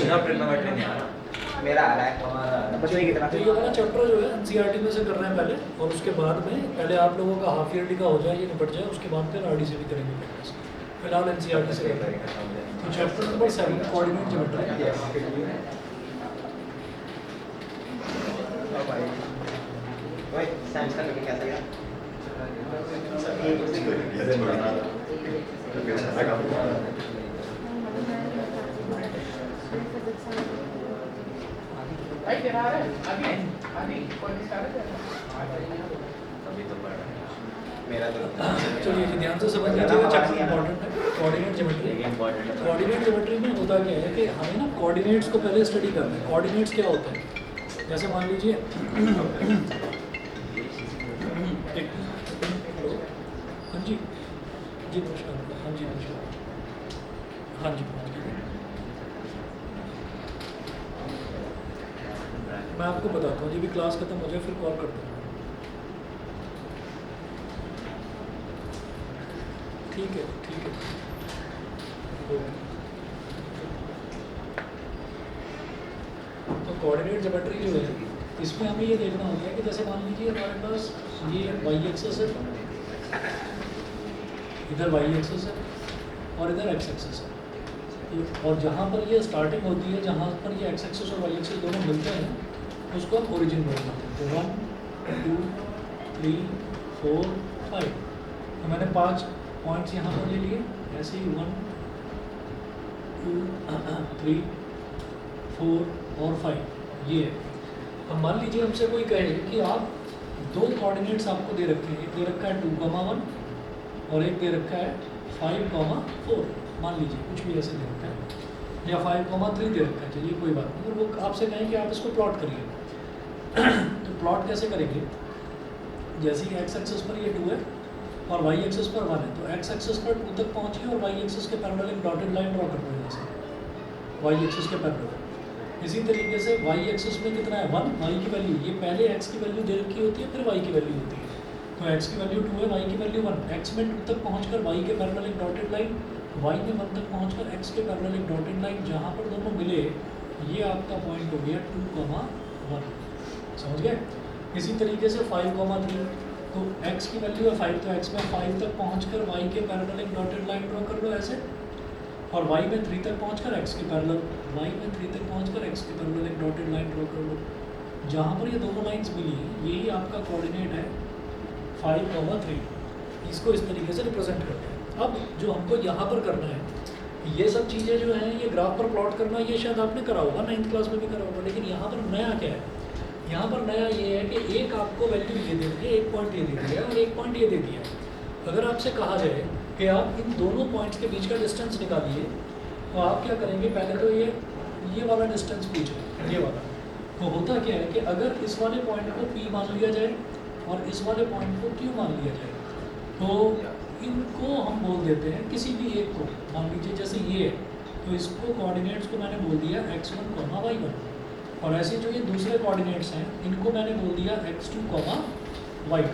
इसका ट्रिग्नोमेट्री नहीं आ रहा, मेरा आ रहा है हमारा बच्चों की तरह। तो ये वाला चैप्टर जो है एनसीईआरटी में से कर रहे हैं पहले, और उसके बाद में पहले आप लोगों का हाफ ईयरली का हो जाए, ये निपट जाए, उसके बाद फिर आरडी से भी करेंगे प्रैक्टिस। फिलहाल एनसीईआरटी से कर रहे हैं। तो चैप्टर नंबर 7 कोऑर्डिनेट ज्योमेट्री। भाई साइंस का टॉपिक कैसा गया? मेरा तो चलिए जी ध्यान से समझ लीजिएगा, चैप्टर इंपॉर्टेंट है कोऑर्डिनेट ज्योमेट्री। कोऑर्डिनेट ज्योमेट्री में होता क्या है कि हमें ना कोऑर्डिनेट्स को पहले स्टडी करना है। कोऑर्डिनेट्स क्या होते हैं, जैसे मान लीजिए हाँ जी जी नमस्कार, हाँ जी नमस्कार, हाँ जी पहुँच गए। मैं आपको बताता हूँ, जब भी क्लास खत्म हो जाए फिर कॉल करता हूँ। ठीक है ठीक है ओके। तो कोऑर्डिनेट ज्योमेट्री जो है इसमें हमें ये देखना होता है कि जैसे मान लीजिए हमारे पास ये वाई एक्सेस है, इधर वाई एक्सेस है और इधर एक्स एक्सेस है, और जहाँ पर ये स्टार्टिंग होती है, जहाँ पर ये एक्स एक्सेस और वाई एक्सेस दोनों मिलते हैं उसको हम ओरिजिन बोलते हैं। तो 1 2 3 4 5, तो मैंने 5 पॉइंट्स यहाँ पर ले लिए, ऐसे ही 1 2 3 4 और 5 ये है। अब मान लीजिए हमसे कोई कहे कि आप दो कोऑर्डिनेट्स आपको दे रखे हैं, एक दे रखा है 2,1 और एक दे रखा है 5,4, मान लीजिए कुछ भी ऐसे दे रखा है, या 5,3 दे रखा है, चलिए कोई बात नहीं। और वो आपसे कहें कि आप इसको प्लॉट करिए तो प्लॉट कैसे करेंगे, जैसे ही एक्स एक्सेस पर ये 2 है और वाई एक्सेस पर 1 है, तो एक्स एक्सेस पर 2 तक पहुँच गए और वाई एक्सेस के पैरेलल एक डॉटेड लाइन ड्रॉ कर दो यहाँ से, वाई एक्सेस के पैरेलल। इसी तरीके से वाई एक्सेस में कितना है 1, वाई की वैल्यू, ये पहले एक्स की वैल्यू दे रखी होती है, फिर वाई की वैल्यू होती है। तो एक्स की वैल्यू 2 है, वाई की वैल्यू 1, एक्स में 2 तक पहुँचकर वाई के पैरेलल एक डॉटेड लाइन, वाई में 1 तक पहुँचकर एक्स के पैरेलल एक डॉटेड लाइन, जहाँ पर दोनों मिले ये आपका पॉइंट हो गया 2,1, समझ गए। इसी तरीके से 5,3, तो x की वैल्यू है 5, तो x में 5 तक पहुंचकर y के पैरेलल एक डॉटेड लाइन ड्रॉ कर लो ऐसे, और y में 3 तक पहुंचकर x के पैरेलल, y में 3 तक पहुंचकर x के पैरेलल एक डॉटेड लाइन ड्रॉ कर लो। जहाँ पर ये दोनों लाइंस मिली है यही आपका कोऑर्डिनेट है 5,3, इसको इस तरीके से रिप्रेजेंट करते हैं। अब जो हमको यहाँ पर करना है, ये सब चीज़ें जो हैं ये ग्राफ पर प्लॉट करना, ये शायद आपने करा होगा 9th क्लास में भी करा होगा, लेकिन यहाँ पर नया क्या है, यहाँ पर नया ये है कि एक आपको वैल्यू ये दे दी है, एक पॉइंट ये दे दिया है और एक पॉइंट ये दे दिया है। अगर आपसे कहा जाए कि आप इन दोनों पॉइंट्स के बीच का डिस्टेंस निकालिए, तो आप क्या करेंगे, पहले तो ये वाला डिस्टेंस पूछ रहे हैं, ये वाला। तो होता क्या है कि अगर इस वाले पॉइंट को P मान लिया जाए और इस वाले पॉइंट को Q मान लिया जाए, तो इनको हम बोल देते हैं किसी भी एक को, मान लीजिए जैसे ये है, तो इसको कोऑर्डिनेट्स को मैंने बोल दिया x1, y1, और ऐसे जो ये दूसरे कोऑर्डिनेट्स हैं इनको मैंने बोल दिया x2, y2।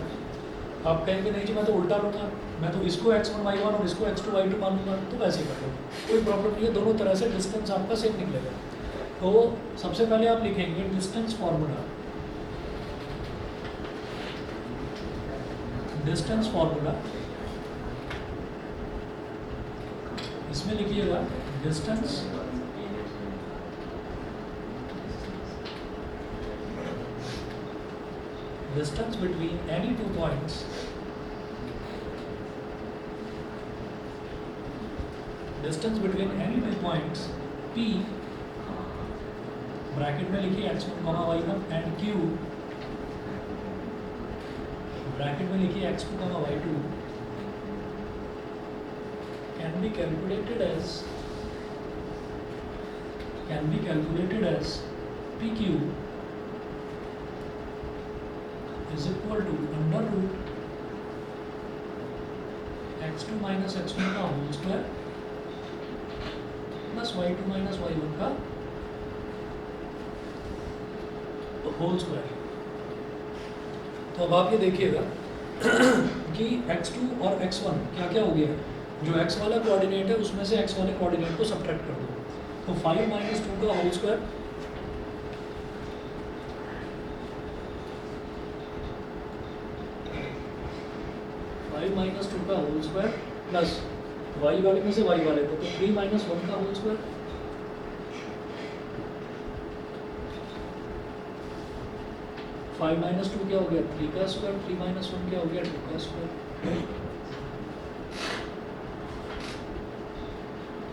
आप कहेंगे नहीं जी मैं तो उल्टा लूँगा, मैं तो इसको x1, y1 और इसको x2, y2 मानूंगा, तो वैसे कर लो, कोई प्रॉब्लम नहीं है, दोनों तरह से डिस्टेंस आपका सेम निकलेगा। तो सबसे पहले आप लिखेंगे डिस्टेंस फार्मूला, डिस्टेंस फार्मूला, इसमें लिखिएगा distance between any two points P, bracket में लिखिए x1, y1 and Q, bracket में लिखिए x2, y2, can be calculated as PQ is equal to under root x2 minus x1 का whole square plus y2 minus y1 का whole square. तो अब आप ये देखिएगा कि x2 और x1 क्या क्या हो गया है, जो x वाला कोऑर्डिनेट है उसमें से x वाले कोऑर्डिनेट को सब्ट्रैक्ट कर दो, तो 5 माइनस 2 का होल स्क्वायर, माइनस 2 का होल स्क्वायर प्लस y वाले में से y वाले को, तो 3 माइनस 1 का होल स्क्वायर, 5 माइनस 2 क्या हो गया 3 का स्क्वायर, 3 माइनस 1 क्या हो गया 2 का स्क्वायर,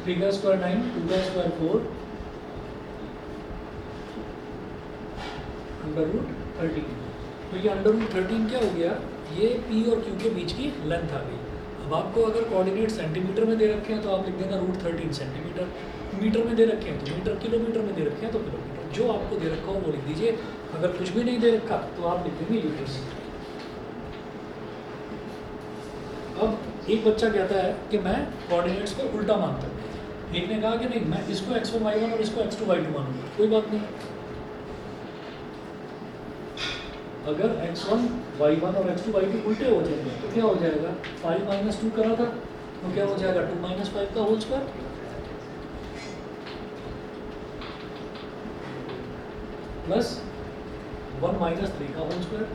3 का स्क्वायर 9, 2 का स्क्वायर 4, अंडर रूट 13। तो ये अंडर रूट 13 क्या हो गया, ये P और Q के बीच की लेंथ आ गई। अब आपको अगर कोऑर्डिनेट सेंटीमीटर में दे रखे हैं तो आप लिख देना रूट 13 सेंटीमीटर, मीटर में दे रखे हैं तो मीटर, किलोमीटर में दे रखे हैं तो किलोमीटर, जो आपको दे रखा हो वो लिख दीजिए। अगर कुछ भी नहीं दे रखा तो आप लिख देंगे यूनिट्स। अब एक बच्चा कहता है कि मैं कोऑर्डिनेट्स को उल्टा मानता हूँ, एक ने कहा कि नहीं मैं इसको x1 y1 और इसको x2 y2 मानूंगा, कोई बात नहीं। अगर x1 y1 और x2 y2 उल्टे हो जाएंगे तो क्या हो जाएगा, 5 माइनस 2 करा था तो क्या हो जाएगा 2 माइनस 5 का होल स्क्वायर, प्लस 1 माइनस 3 का होल स्क्वायर,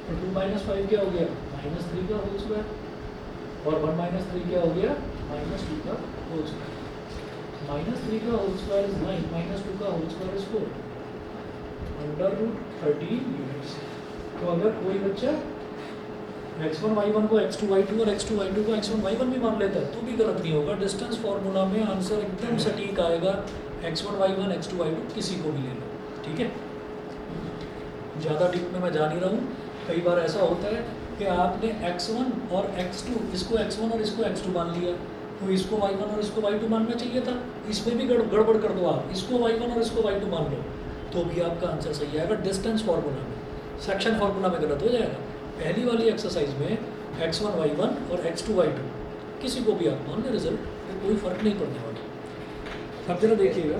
तो 2 माइनस 5 क्या हो गया माइनस 3 का होल स्क्वायर, और 1 माइनस 3 क्या हो गया माइनस 2 का होल स्क्वायर। माइनस 3 का होल स्क्वायर इज 9, माइनस 2 का whole square is 4, under root 13 units. तो अगर कोई बच्चा x1 y1 को x2 y2 और x2 y2 को x1 y1 भी मान लेता है तो भी गलत नहीं होगा। डिस्टेंस फार्मूला में आंसर एकदम सटीक आएगा, x1 y1 x2 y2 किसी को भी ले लो, ठीक है। ज़्यादा डीप में मैं जा नहीं रहा हूँ। कई बार ऐसा होता है कि आपने x1 और x2, इसको x1 और इसको x2 मान लिया, तो इसको y1 और इसको y2 मानना चाहिए था। इसमें भी गड़बड़ कर दो आप, इसको y1 और इसको y2 मान लो तो भी आपका आंसर सही आएगा। डिस्टेंस फार्मूला में, सेक्शन फार्मूला में गलत हो जाएगा। पहली वाली एक्सरसाइज में x1 y1 और x2 y2 किसी को भी आप मान लें, रिजल्ट में कोई फर्क नहीं पड़ने वाला। अब जरा देखिएगा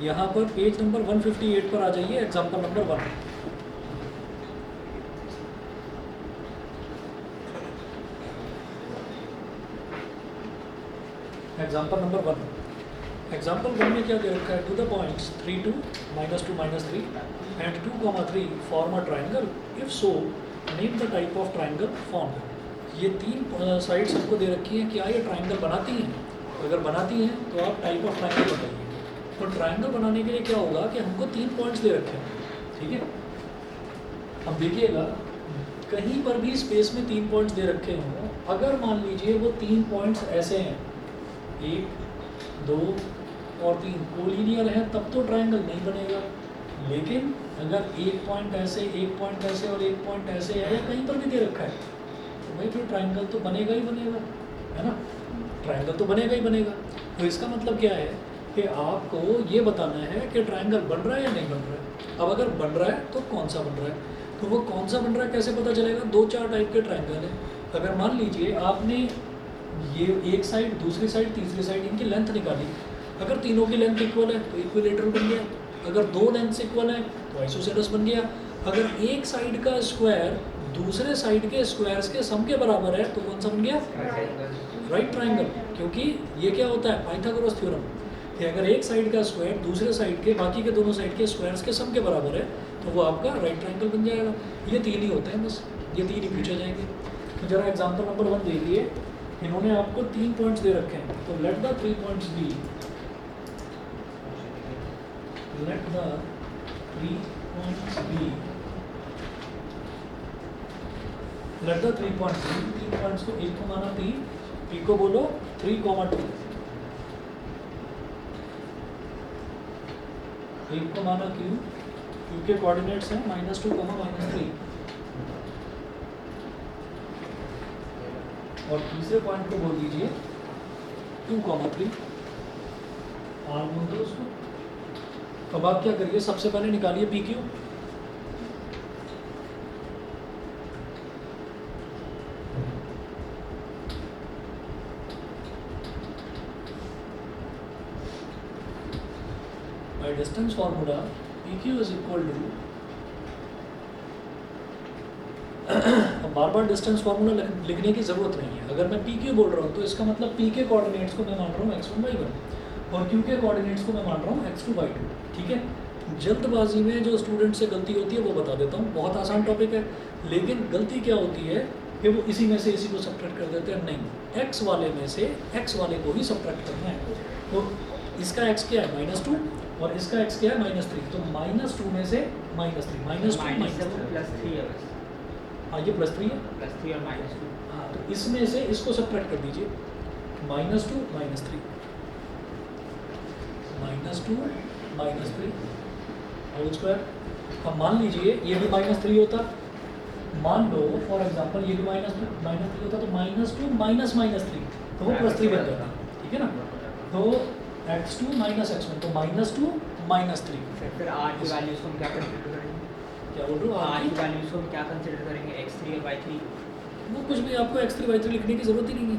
यहाँ पर पेज नंबर 158 पर आ जाइए, example number 1। Example number 1, example 1 में क्या दे रखा है, to the points 3 2 -2 -3 and 2 3 form a triangle, if so name the type of triangle form. ये तीन साइड्स हमको दे रखी हैं, क्या ये ट्राइंगल बनाती हैं? अगर बनाती हैं तो आप टाइप ऑफ ट्राइंगल बताइए। तो ट्राइंगल बनाने के लिए क्या होगा कि हमको 3 पॉइंट्स दे रखे हैं, ठीक है। अब देखिएगा कहीं पर भी स्पेस में 3 पॉइंट्स दे रखे हों, अगर मान लीजिए वो 3 पॉइंट्स ऐसे हैं, 1 2 और 3 कोलिनियर है, तब तो ट्राइंगल नहीं बनेगा। लेकिन अगर एक पॉइंट ऐसे, एक पॉइंट ऐसे और एक पॉइंट ऐसे है, या कहीं पर भी दे रखा है, तो भाई फिर ट्राइंगल तो बनेगा ही बनेगा, है ना। ट्राइंगल तो बनेगा ही बनेगा। तो इसका मतलब क्या है कि आपको ये बताना है कि ट्राइंगल बन रहा है या नहीं बन रहा है। अब अगर बन रहा है तो कौन सा बन रहा है, तो वो कौन सा बन रहा है कैसे पता चलेगा? 2-4 टाइप के ट्राइंगल है। अगर मान लीजिए आपने ये एक साइड, दूसरी साइड, तीसरी साइड, इनकी लेंथ निकाली, अगर तीनों की लेंथ इक्वल है तो इक्विलेटरल बन गया। अगर 2 लेंथ्स इक्वल है तो आइसोसेलेस बन गया। अगर एक साइड का स्क्वायर दूसरे साइड के स्क्वायर्स के सम के बराबर है तो कौन सा बन गया? Right triangle. क्योंकि ये क्या होता है, पाइथागोरस थ्योरम, कि अगर एक साइड का स्क्वायर दूसरे साइड के, बाकी के दोनों साइड के स्क्वायर्स के सम के बराबर है तो वो आपका राइट ट्राइंगल बन जाएगा। ये 3 ही होते हैं, बस ये 3 ही पूछे जाएंगे। तो जरा एग्जाम्पल नंबर 1 देखिए, इन्होंने आपको 3 पॉइंट्स दे रखे हैं, तो let the 3 points be, let the 3 points be, let the 3 points be. 3 points को, एक को माना P, P को बोलो 3,2, एक को माना Q, Q के कोऑर्डिनेट्स हैं -2, -3, और तीसरे पॉइंट को बोल दीजिए 2,3, आर बोल दो उसको। अब आप क्या करिए, सबसे पहले निकालिए P Q. By distance formula P Q is equal to, अब बार बार डिस्टेंस फार्मूला लिखने की ज़रूरत नहीं है। अगर मैं पी क्यू बोल रहा हूँ तो इसका मतलब पी के कोऑर्डिनेट्स को मैं मान रहा हूँ x1 y1 और क्यू के कोऑर्डिनेट्स को मैं मान रहा हूँ x2 y2। ठीक है, जल्दबाजी में जो स्टूडेंट से गलती होती है वो बता देता हूँ, बहुत आसान टॉपिक है, लेकिन गलती क्या होती है कि वो इसी में से इसी को सब्ट्रैक्ट कर देते हैं। नहीं, x वाले में से x वाले को ही सब्ट्रैक्ट करना है। तो इसका x क्या है -2 और इसका x क्या है -3, तो -2 में से -3 -2 +3 है बस। हाँ ये +3 है, +3 और -2। हाँ तो इसमें से इसको सब्ट्रैक्ट कर दीजिए, -2 -3 -2 -3 होल स्क्वायर। अब मान लीजिए ये भी -3 होता, मान लो फॉर एग्जांपल ये भी -3 होता, तो -2 -3 तो वो +3 बन जाता, ठीक है ना। तो x2 -x1 तो -2 -3। फिर r की वैल्यूज को हम क्या कंसीडर करेंगे? क्या बोल रहे हो r की आप? वैल्यूज को हम क्या कंसीडर करेंगे? x3 और y3। वो कुछ भी आपको x3 y3 लिखने की ज़रूरत ही नहीं है,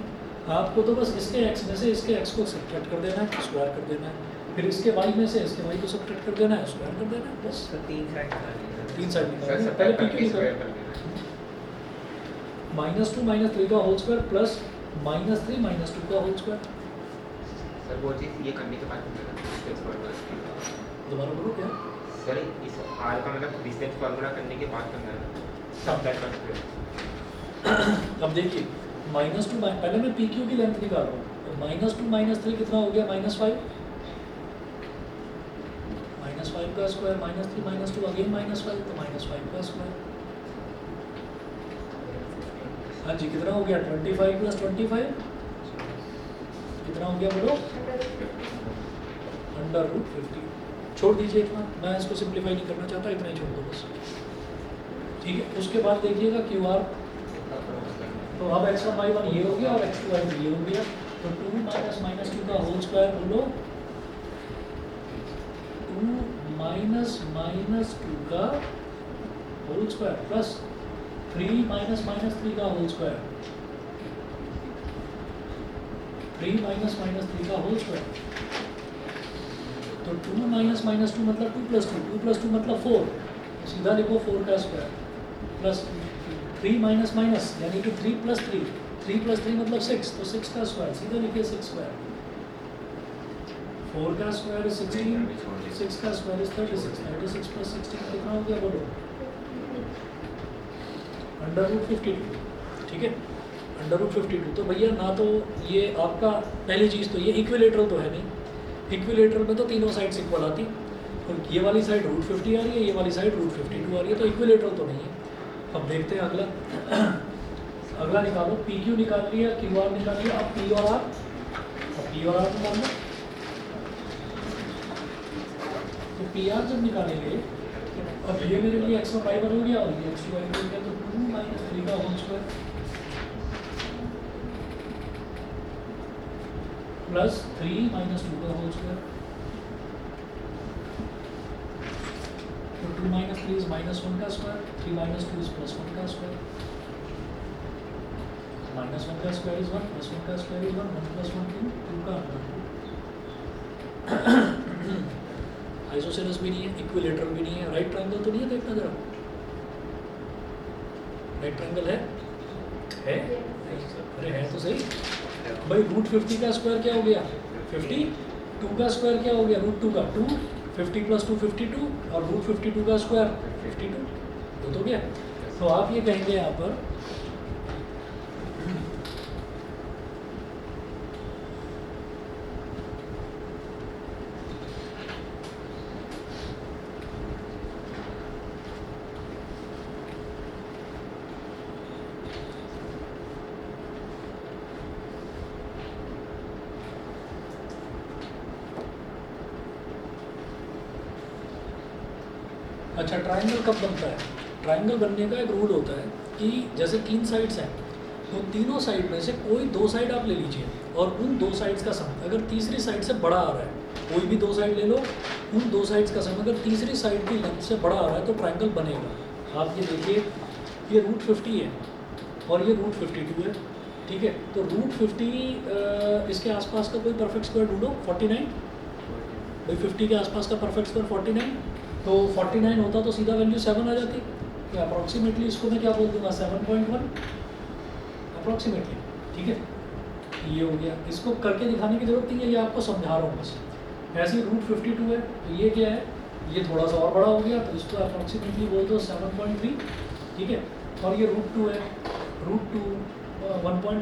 आपको तो बस इसके x में से इसके x को सब्ट्रैक्ट कर देना है, स्क्वायर कर देना है, फिर इसके y में से इसके y को सब्ट्रैक्ट कर देना है, स्क्वायर कर देना है, बस तो 3 साइड निकालिए। 3 साइड सर निकाल पहले सब पी क्यू स्क्वायर निकाल, कर देना। -2 -3 का होल स्क्वायर प्लस -3 -2 का होल स्क्वायर। सर वो चीज़ ये करने के बाद डिस्टेंस फार्मूला, दोबारा बोलो क्या? सर इस r का मतलब डिस्टेंस फार्मूला करने के बाद करना है सब दैट मस्ट। अब देखिए -2 पहले मैं पी क्यू की लेंथ निकाल रहा हूँ, तो -2 -3 कितना हो गया? -5 -5 का स्क्वायर -3 -2 अगेन -5 तो -5 का स्क्वायर। हाँ जी कितना हो गया? 25 + 25 कितना हो गया बोलो? √50। छोड़ दीजिए इतना, मैं इसको सिंप्लीफाई नहीं करना चाहता, इतना ही छोड़ दो बस। ठीक है, उसके बाद देखिएगा QR, तो अब x1 y1 ये हो गया और x2 y2 ये हो गया, तो 2 - -2 का होल स्क्वायर बोलो, 2 - -2 का होल स्क्वायर प्लस 3 - -3 का होल स्क्वायर, 3 - -3 का होल स्क्वायर। तो 2 - -2 मतलब 2 + 2, 2 + 2 मतलब 4, सीधा लिखो 4 का स्क्वायर प्लस 3 - यानी कि 3 + 3, 3 + 3 मतलब 6, तो 6 का स्क्वायर, सीधा लिखिए 6 स्क्वायर। 4 का स्क्वायर is 16, 6 का स्क्वायर is 36, 36 + 16 कितना हो गया बोलो? √52। ठीक है, √52। तो भैया ना तो ये आपका पहली चीज़ तो ये इक्विलेटरल तो है नहीं, इक्विलेटरल में तो तीनों साइड्स इक्वल आती, और ये वाली साइड √50 आ रही है, ये वाली साइड √52 आ रही है, तो इक्विलेटरल तो नहीं है। अब देखते हैं अगला। अगला निकालो, PQ निकाल लिया, QR निकाल लिया, अब P और R, अब P और R निकाल लो। तो PR जब निकालेंगे तो अब ये मेरे लिए x1 y1 हो गया और ये x2 y2 हो गया, तो 2 - 3 का होल स्क्वायर प्लस 3 - 2 का होल स्क्वायर, तो 2 - 3 is -1 का स्क्वायर, 3 - 2 is +1 का स्क्वायर, -1 का स्क्वायर is 1, +1 का स्क्वायर is 1, 1 + 1 2 का आइसोसेलेस भी नहीं है, इक्विलेटरल भी नहीं है, राइट ट्रायंगल तो नहीं है, देखना जरा राइट ट्रायंगल है? अरे है तो सही भाई। √50 का स्क्वायर क्या हो गया? 50, 2 का स्क्वायर क्या हो गया? √2 का 2, 50 + 2 52, और √52 का स्क्वायर 52, वो तो गया। तो आप ये कहेंगे यहाँ पर अच्छा ट्रायंगल कब बनता है? ट्रायंगल बनने का एक रूल होता है कि जैसे 3 साइड्स हैं, तो तीनों साइड में से कोई 2 साइड आप ले लीजिए और उन 2 साइड्स का सम अगर तीसरी साइड से बड़ा आ रहा है, कोई भी 2 साइड ले लो, उन 2 साइड्स का सम अगर तीसरी साइड की लेंथ से बड़ा आ रहा है तो ट्रायंगल बनेगा। आप ये देखिए, ये √50 है और ये √52 है, ठीक है। तो √50 इसके आसपास का कोई परफेक्ट स्क्वायर ढूंढो, 49 भाई, 50 के आसपास का परफेक्ट स्क्वायर 49, तो 49 होता तो सीधा वैल्यू 7 आ जाती, कि अप्रॉक्सीमेटली इसको मैं क्या बोल दूंगा 7.1 अप्रॉक्सीमेटली, ठीक है। ये हो गया, इसको करके दिखाने की जरूरत नहीं है, ये आपको समझा रहा हूँ बस। ऐसे ही रूट 52 है, तो ये क्या है, ये थोड़ा सा और बड़ा हो गया, तो इसको अप्रॉक्सीमेटली बोल दो 7.3, ठीक है। और ये रूट 2 है, रूट 2 1.1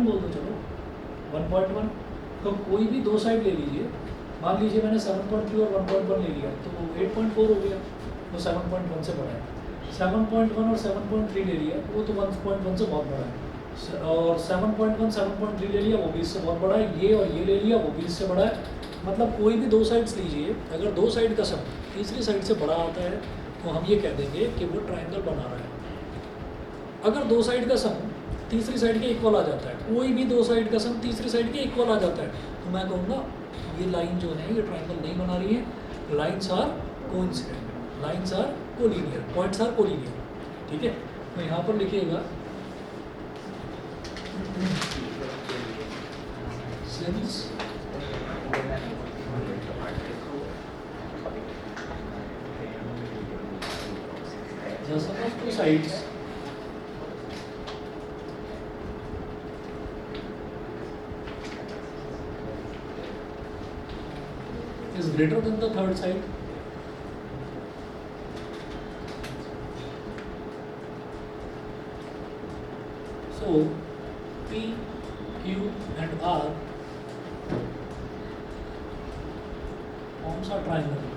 बोल दो, चलो 1.1। तो कोई भी दो साइड ले लीजिए, मान लीजिए मैंने 7.3 और 1.1 ले लिया, तो 8.4 हो गया, तो 7.1 से बड़ा है। 7.1 और 7.3 ले लिया, वो तो 1.1 से बहुत बड़ा है। और 7.1 7.3 ले लिया, वो भी इससे बहुत बड़ा है। ये और ये ले लिया, वो भी इससे बड़ा है। मतलब कोई भी दो साइड्स लीजिए, अगर दो साइड का सम तीसरी साइड से बड़ा आता है तो हम ये कह देंगे कि वो ट्रायंगल बना रहा है। अगर दो साइड का सम तीसरी साइड के इक्वल आ जाता है, कोई भी दो साइड का सम तीसरी साइड के इक्वल आ जाता है, तो मैं कहूँगा ये लाइन जो है ये ट्रायंगल नहीं बना रही है, lines are coincident, lines are collinear, points are collinear, ठीक है। तो यहाँ पर लिखिएगा since the sum of two sides is greater than the third side, so P, Q and R forms a triangle।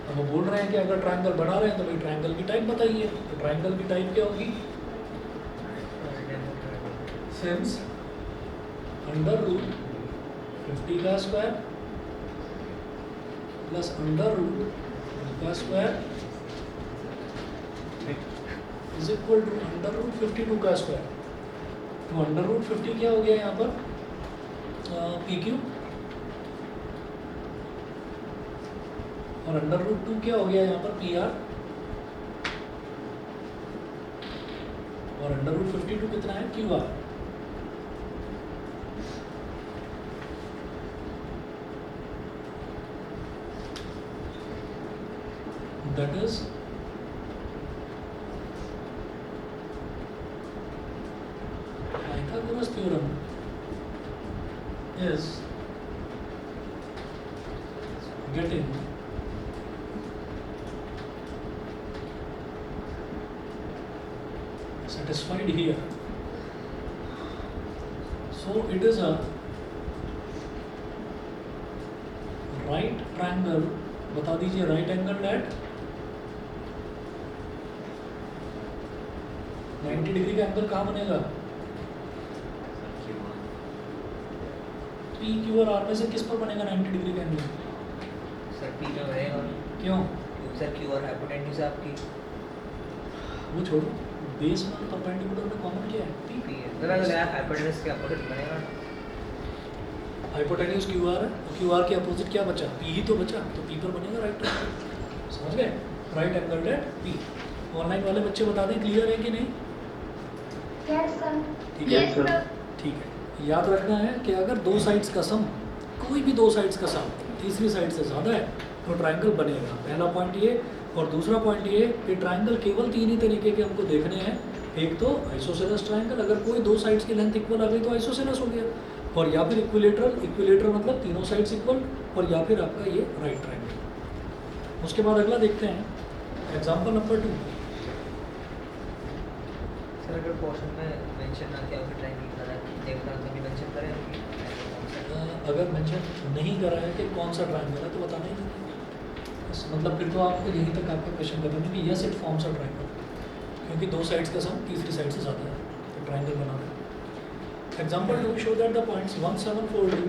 अब वो बोल रहे हैं कि अगर ट्रायंगल बना रहे हैं तो भाई ट्रायंगल की टाइप बताइए, तो ट्रायंगल की टाइप क्या होगी, सिंस अंडर रूट 50 का स्क्वायर प्लस अंडर रूट का square is equal to under root 52 का स्क्वायर। तो अंडर रूट 50 क्या हो गया यहाँ पर, पी क्यू, और अंडर रूट 2 क्या हो गया यहाँ पर, पी आर, और अंडर रूट 52 कितना है, Q R. That is Pythagoras theorem is getting satisfied here. So it is a right triangle, बता दीजिए right angled at 90 डिग्री का एंगल कहाँ बनेगा, पी क्यू और आर में से किस पर बनेगा 90 डिग्री का एंगल, सर पी में रहेगा, क्यों, सर क्यू और हाइपोटेन्यूज आपकी वो छोड़ो, बेस में परपेंडिकुलर में कॉमन क्या है, पी। पी है, तो अगर यार हाइपोटेन्यूज के अपोजिट बनेगा, हाइपोटेन्यूज क्यू आर है, तो क्यू आर के अपोजिट क्या बचा, पी ही तो बचा, तो पी पर बनेगा राइट ट्रायंगल। समझ गए, right angle at P. Online वाले बच्चे बता दें क्लियर है कि नहीं, ठीक है, ठीक है। याद रखना है कि अगर दो साइड्स का सम, कोई भी दो साइड्स का सम तीसरी साइड से ज़्यादा है तो ट्रायंगल बनेगा। पहला पॉइंट ये, और दूसरा पॉइंट ये कि ट्रायंगल केवल तीन ही तरीके के हमको देखने हैं। एक तो आइसोसेलेस ट्रायंगल, अगर कोई दो साइड्स की लेंथ इक्वल आ गई तो आइसोसेलेस हो गया, और या फिर इक्विलेटरल, इक्विलेटरल मतलब तीनों साइड्स इक्वल, और या फिर आपका ये राइट ट्रायंगल। उसके बाद अगला देखते हैं, एग्जाम्पल नंबर 2। सर अगर क्वेश्चन में मेंशन ना किया हो ट्रायंगल का देखना तो भी मेंशन करें, अगर मेंशन नहीं करा है कि कौन सा ट्रायंगल है तो बताना ही नहीं, मतलब फिर तो आपको यहीं तक आपका क्वेश्चन खत्म है कि yes it forms a triangle, क्योंकि दो साइड्स का सम तीसरी साइड से ज़्यादा है तो ट्रायंगल बना रहे हैं। Example 2 show that the points 1, 7, 4, 2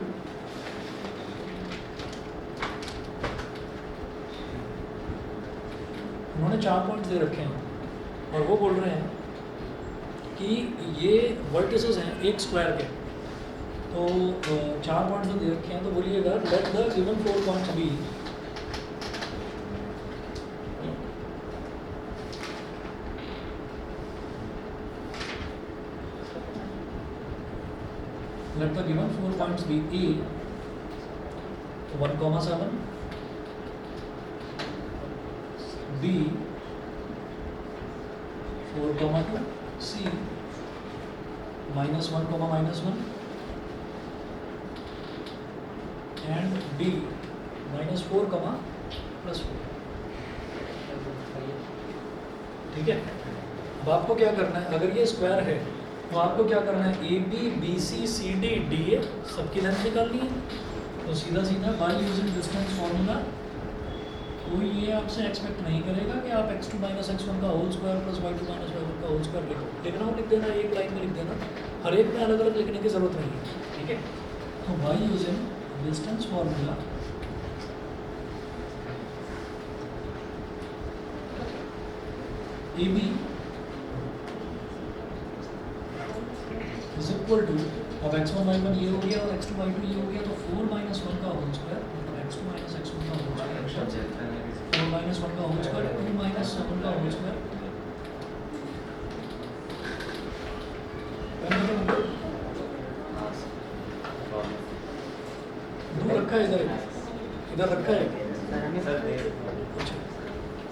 उन्होंने 4 पॉइंट्स दे रखे हैं और वो बोल रहे हैं कि ये वर्टिसेस हैं एक स्क्वायर के, तो 4 पॉइंट्स दे रखे हैं, तो बोलिएगा let the given 4 points be let the given 4 points be A, तो 1,7 B 4,2 C -1, -1 and D -4, +4। ठीक है। अब आपको क्या करना है, अगर ये स्क्वायर है तो आपको क्या करना है, A B B C C D D A सबकी लेंथ निकालनी है। तो सीधा सीधा बाय यूजिंग डिस्टेंस फार्मूला कोई ये आपसे एक्सपेक्ट नहीं करेगा कि आप x2 - x1 का whole square plus y2 - y1 का होल स्क्वायर लिखो। लिखना हो लिख देना, एक लाइन में लिख देना, हर एक में अलग अलग लिखने की ज़रूरत नहीं है। ठीक है। तो by using distance formula A B is equal to, अब x1 y1 ये हो गया और x2 y2 ये हो गया, तो 4 - 1 का होल स्क्वायर मतलब x2 - x1 का होल स्क्वायर, 4 - 1 का होल स्क्वायर, 2 - 7 का होल स्क्वायर। दो रखा है इधर, इधर रखा है। सर हमें सर अच्छा,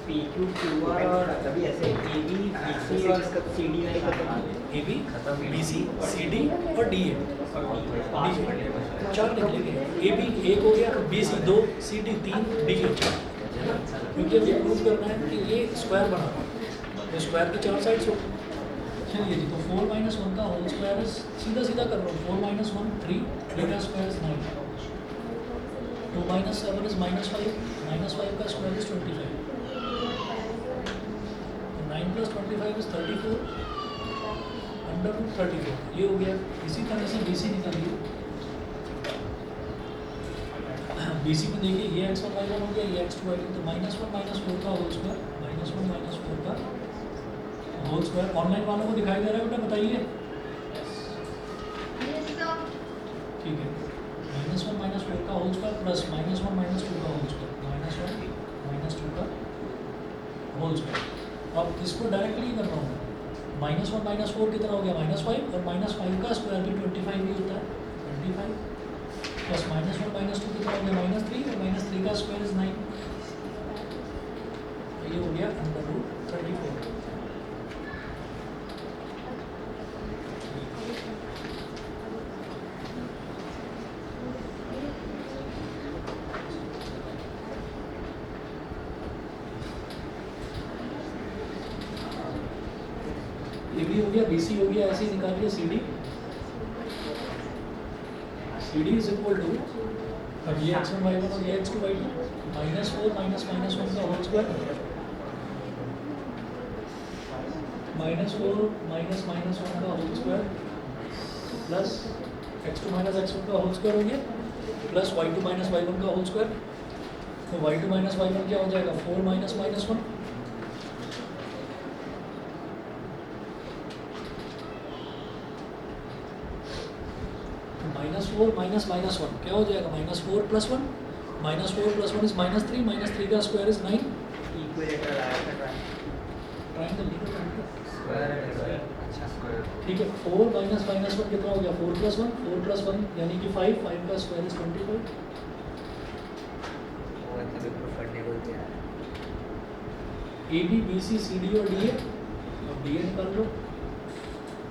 PQ QR और तभी ऐसे AB BC और CD नहीं खत्म A B B C C D और डी ए, चार लिख लेंगे। ए बी एक हो गया, B C 2, C D 3, D A 4, क्योंकि अब ये प्रूव करना है कि ये स्क्वायर बना है, तो स्क्वायर की 4 साइड्स हो। चलिए जी, तो 4 - 1 का होल स्क्वायर सीधा सीधा कर रहा हूँ, 4 - 1 3, 3 का स्क्वायर इज 9, 2 - 7 इज -5, -5 का स्क्वायर इज 25, 9 + 25 इज 34, √34 ये हो गया। इसी तरह से BC निकालिए। BC में देखिए ये x1 y1 हो गया, ये x2 y2, तो -1 - 4 का होल स्क्वायर, -1 - 4 का होल स्क्वायर। ऑनलाइन वालों को दिखाई दे रहा है बेटा, बताइए। ठीक है, -1 - 4 का होल स्क्वायर प्लस -1 - 2 का होल स्क्वायर, -1 - 2 का होल स्क्वायर। अब इसको डायरेक्टली कर रहा हूँ, -1 - 4 कितना हो गया, -5, और -5 का स्क्वायर भी 25 ही होता है, 25 प्लस -1 - 2 कितना हो गया, -3, और -3 का स्क्वायर इज 9, ये हो गया √34। ये भी हो गया, BC हो गया, ऐसे ही निकालिए CD। CD is equal to, अब ये x1 y1 और ये x2 y2, -4 - -1 का होल स्क्वायर, -4 - -1 का whole square plus x2 - x1 का होल स्क्वायर हो गया, प्लस y2 - y1 का होल स्क्वायर। तो y2 - y1 क्या हो जाएगा, 4 - -1, -4 - -1 क्या हो जाएगा, -4 + 1, -4 + 1 इज -3, -3 का स्क्वायर इज 9। इक्विलेटरल आया था ट्रायंगल लिखो, स्क्वायर है अच्छा स्क्वायर ठीक है। 4 - -1 कितना हो गया, 4 + 1, 4 + 1 यानी कि 5, 5 का स्क्वायर इज 25। वो मतलब बिल्कुल फटेबल दिया है। AB BC CD और DA, अब DA निकाल लो।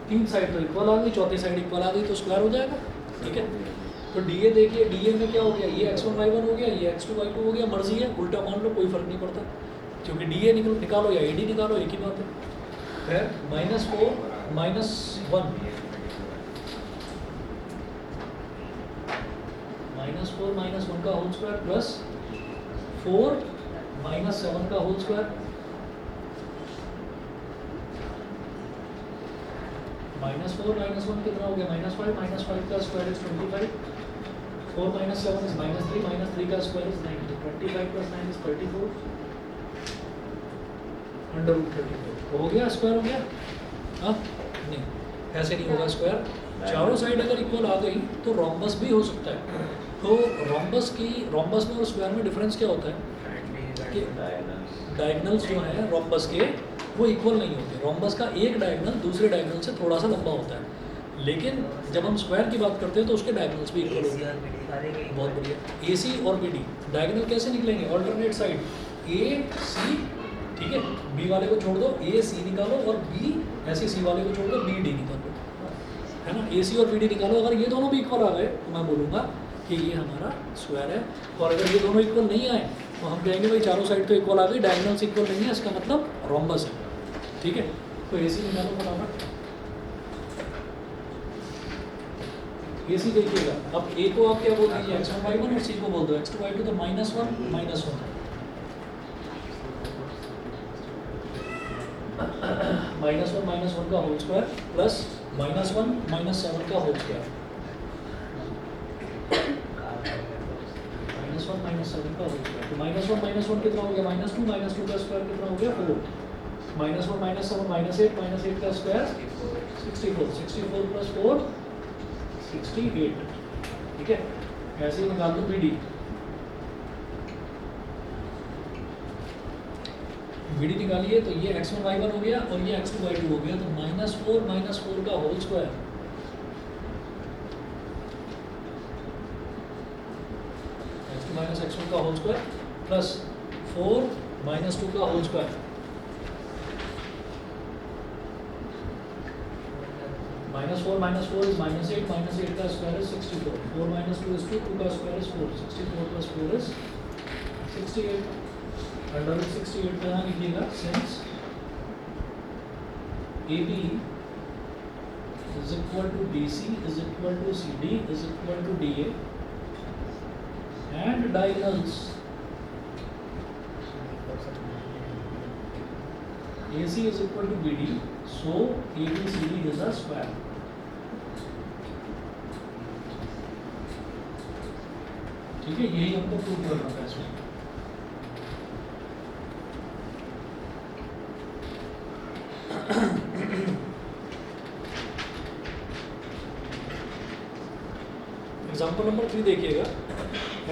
3 साइड तो इक्वल आ गई, चौथी साइड इक्वल आ गई, तो स्क्वायर हो जाएगा। ठीक है, तो DA देखिए, DA में क्या हो गया, ये x1 y1 हो गया, ये x2 y2 हो गया, मर्जी है उल्टा मान लो, कोई फर्क नहीं पड़ता, क्योंकि DA निकालो या AD निकालो, एक ही बात है। फिर -4 - 1, -4 - 1 का होल स्क्वायर प्लस 4 - 7 का होल स्क्वायर, -4 - 1 कितना हो गया, -5, -5 का स्क्वायर इज 25, 4 - 7 इज -3, -3 का स्क्वायर इज 9, तो 25 + 9 इज 34, √34 हो गया, स्क्वायर हो गया। हाँ नहीं, ऐसे नहीं होगा स्क्वायर, चारों साइड अगर इक्वल आ गई तो रोम्बस भी हो सकता है। तो रोम्बस में और स्क्वायर में डिफरेंस क्या होता है कि डायगोनल्स जो हैं रोम्बस के वो इक्वल नहीं होते। रोम्बस का एक डायगोनल दूसरे डायगोनल से थोड़ा सा लंबा होता है, लेकिन जब हम स्क्वायर की बात करते हैं तो उसके डायगोनल्स भी इक्वल होते हैं। बहुत बढ़िया। ए सी और बी डी डायगोनल कैसे निकलेंगे? ऑल्टरनेट साइड ए सी, ठीक है, बी वाले को छोड़ दो, ए सी निकालो, और बी ऐसे सी वाले को छोड़ दो, बी डी निकालो, है ना। ए सी और बी डी निकालो, अगर ये दोनों भी इक्वल आ गए तो मैं बोलूँगा कि ये हमारा स्क्वायर है। और अगर ये दोनों इक्वल नहीं आए तो हम कहेंगे भाई चारों साइड तो इक्वल आ गई, डायगोनल्स इक्वल नहीं है, इसका मतलब रोम्बस है, ठीक है। तो ए सी निकालो फटाफट। ए सी देखिएगा, अब ए को आप क्या बोल दीजिए x1 y1 और सी को बोल दो x2 y2, तो -1 -1 -1 का होल स्क्वायर प्लस -1 -7 का होल स्क्वायर, -1 -7 का होल स्क्वायर। तो -1 -1 कितना हो गया? -2 -2 का स्क्वायर कितना हो गया? 4। -1 -7 -8 का स्क्वायर 64, 64 प्लस 4 68, ठीक है। ऐसे ही निकाल दो बी डी। बी डी निकालिए तो ये x1 y1 हो गया और ये x2 y2 हो गया, तो -4 का होल स्क्वायर x2 -x1 का होल स्क्वायर प्लस 4 -2 का होल स्क्वायर, -4 -4 is -8, -8 का स्क्वायर is 64, 4 -2 is 2, 2 का square is 4, 64 plus 4 is 68, under 68 पे यहाँ लिखिएगा, since AB is equal to BC is equal to CD is equal to DA and diagonals AC is equal to BD, so ABCD is a square. ठीक है, यही हमको prove करना था इसमें। एग्जाम्पल नंबर 3 देखिएगा।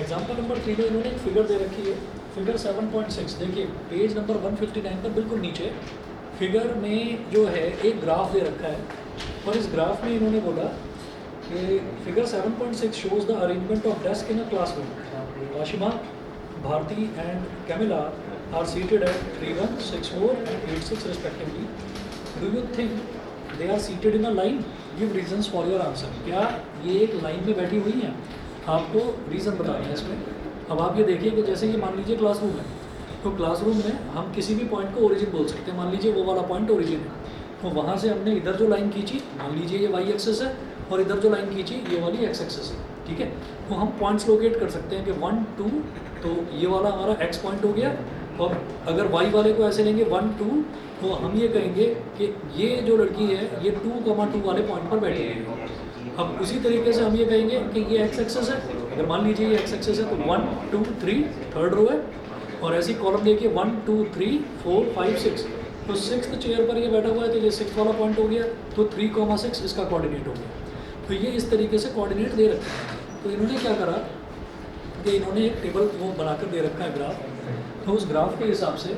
एग्जाम्पल नंबर 3 में इन्होंने एक फिगर दे रखी है, फिगर 7.6। देखिए पेज नंबर 159 पर बिल्कुल नीचे फिगर में जो है एक ग्राफ दे रखा है, और इस ग्राफ में इन्होंने बोला कि figure 7.6 shows the arrangement of desk in a classroom. Ashima, Bharti and Camilla are seated at 3-1, 6-4 and 8-6 respectively. Do you think they are seated in a line? Give reasons for your answer. क्या ये एक line में बैठी हुई हैं? आपको reason बताना है इसमें। अब आप ये देखिए कि जैसे कि मान लीजिए क्लासरूम है, तो क्लासरूम में हम किसी भी पॉइंट को ओरिजिन बोल सकते हैं। मान लीजिए वो वाला पॉइंट ओरिजिन है, तो वहाँ से हमने इधर जो लाइन खींची, मान लीजिए ये वाई एक्सेस है, और इधर जो लाइन खींची ये वाली एक्स एक्सेस है, ठीक है। तो हम पॉइंट्स लोकेट कर सकते हैं कि 1 2, तो ये वाला हमारा एक्स पॉइंट हो गया, और अगर वाई वाले को ऐसे लेंगे 1 2, तो हम ये कहेंगे कि ये जो लड़की है ये 2,2 वाले पॉइंट पर बैठी है। अब उसी तरीके से हम ये कहेंगे कि ये एक्स एक्सेस है, अगर मान लीजिए ये एक्स एक्सेस है तो 1 2 3 थर्ड रो है, और ऐसी कॉलम देखिए 1 2 3 4 5 6, तो 6th चेयर पर ये बैठा हुआ है, तो ये 6 वाला पॉइंट हो गया, तो 3,6 इसका कोऑर्डिनेट हो गया। तो ये इस तरीके से कोऑर्डिनेट दे रखा है। तो इन्होंने क्या करा कि इन्होंने एक टेबल वो बनाकर दे रखा है ग्राफ, तो उस ग्राफ के हिसाब से